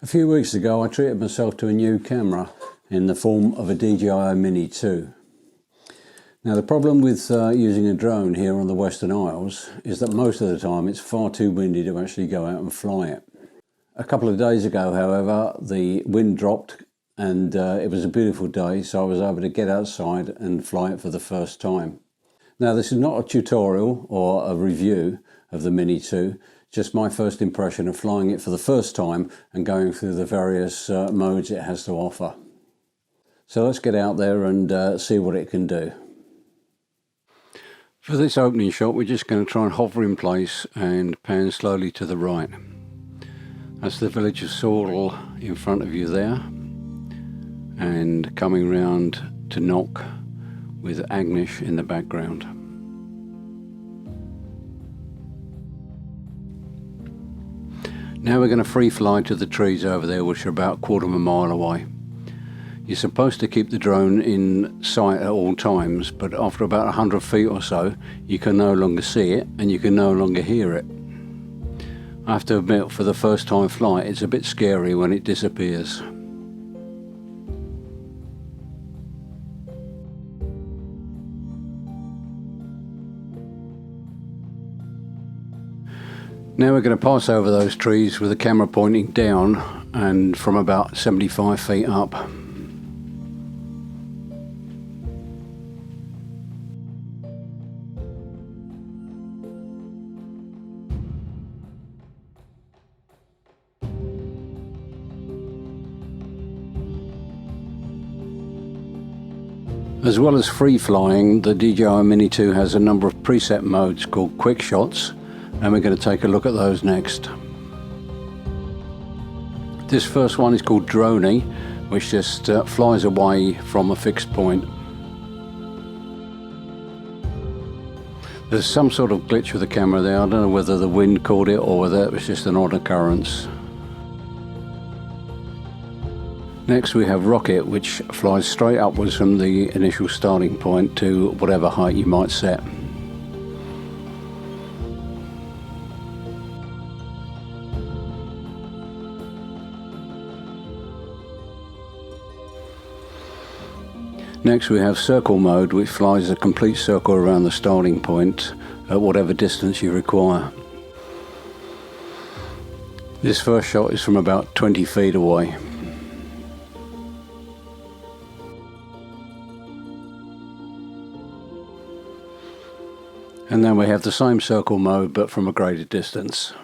few weeks ago I treated myself to a new camera in the form of a DJI Mini 2. Now the problem with using a drone here on the Western Isles is that most of the time it's far too windy to actually go out and fly it. A couple of days ago, however, the wind dropped and it was a beautiful day, so I was able to get outside and fly it for the first time. Now this is not a tutorial or a review of the Mini 2, just my first impression of flying it for the first time and going through the various modes it has to offer. So let's get out there and see what it can do. For this opening shot, we're just going to try and hover in place and pan slowly to the right. That's the village of Sorrel in front of you there, and coming round to Knock with Agnish in the background. Now we're going to free fly to the trees over there, which are about a quarter of a mile away. You're supposed to keep the drone in sight at all times, but after about 100 feet or so, you can no longer see it and you can no longer hear it. I have to admit, for the first time flight, it's a bit scary when it disappears. Now we're going to pass over those trees with the camera pointing down and from about 75 feet up. As well as free flying, the DJI Mini 2 has a number of preset modes called quick shots, and we're going to take a look at those next. This first one is called Droney, which just flies away from a fixed point. There's some sort of glitch with the camera there. I don't know whether the wind caught it or whether it was just an odd occurrence. Next we have Rocket, which flies straight upwards from the initial starting point to whatever height you might set. Next we have Circle Mode, which flies a complete circle around the starting point at whatever distance you require. This first shot is from about 20 feet away. And then we have the same circle mode but from a greater distance.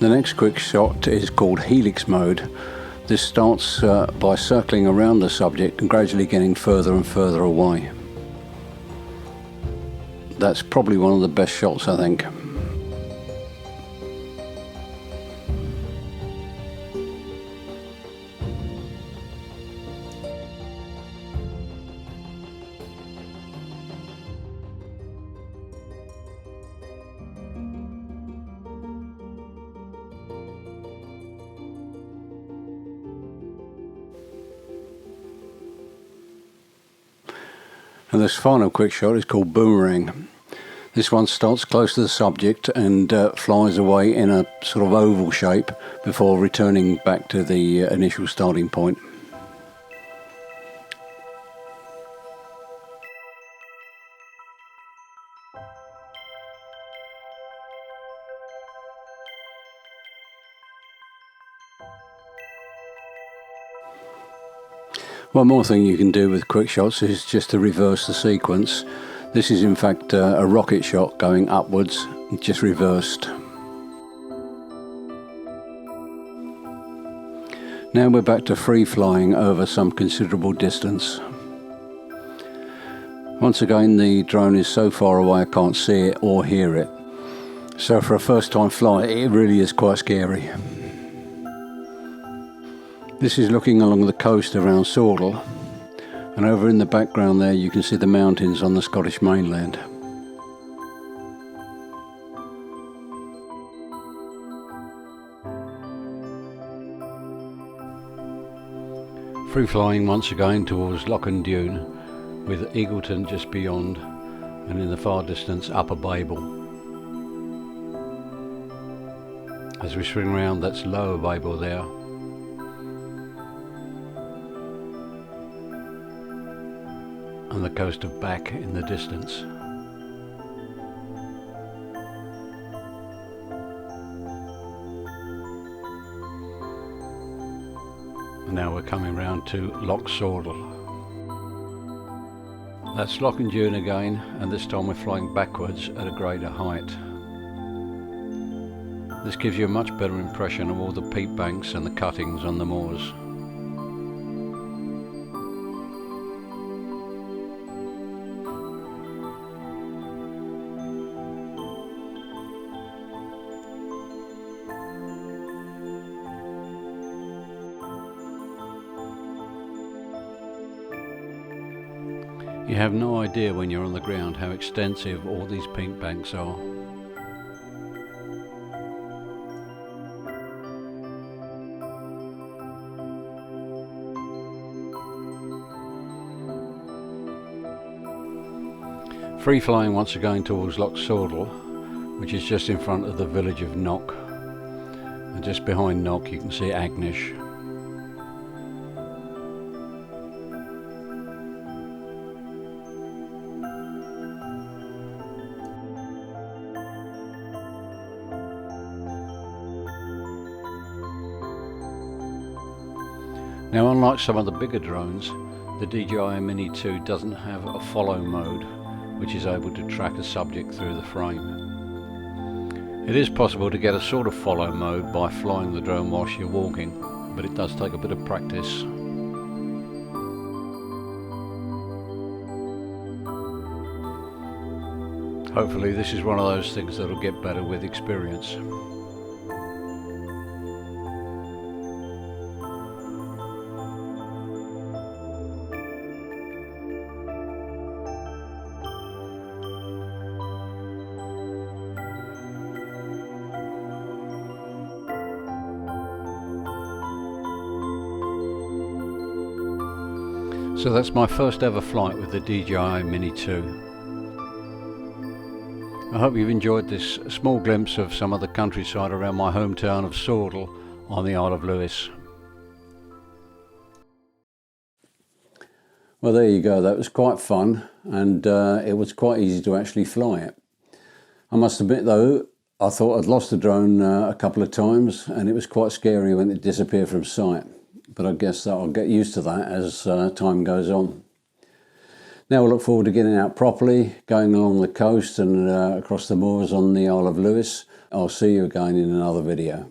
The next quick shot is called Helix Mode. This starts by circling around the subject and gradually getting further and further away. That's probably one of the best shots, I think. And this final quick shot is called Boomerang. This one starts close to the subject and flies away in a sort of oval shape before returning back to the initial starting point. One more thing you can do with quick shots is just to reverse the sequence. This is in fact a rocket shot going upwards, just reversed. Now we're back to free flying over some considerable distance. Once again, the drone is so far away I can't see it or hear it. So for a first time flight, it really is quite scary. This is looking along the coast around Sorrel, and over in the background there you can see the mountains on the Scottish mainland. Free flying once again towards Longzijun, with Eagleton just beyond, and in the far distance Upper Babel. As we swing round, that's Lower Babel there. And the coast of Back in the distance. And now we're coming round to Longzijun. That's Longzijun again, and this time we're flying backwards at a greater height. This gives you a much better impression of all the peat banks and the cuttings on the moors. You have no idea when you're on the ground how extensive all these peat banks are. Free flying once again towards Longzijun, which is just in front of the village of Nok. And just behind Nok you can see Agnish. Now, unlike some of the bigger drones, the DJI Mini 2 doesn't have a follow mode, which is able to track a subject through the frame. It is possible to get a sort of follow mode by flying the drone whilst you're walking, but it does take a bit of practice. Hopefully this is one of those things that'll get better with experience. So that's my first ever flight with the DJI Mini 2. I hope you've enjoyed this small glimpse of some of the countryside around my hometown of Sordel on the Isle of Lewis. Well, there you go, that was quite fun, and it was quite easy to actually fly it. I must admit though, I thought I'd lost the drone a couple of times, and it was quite scary when it disappeared from sight. But I guess that I'll get used to that as time goes on. Now I look forward to getting out properly, going along the coast and across the moors on the Isle of Lewis. I'll see you again in another video.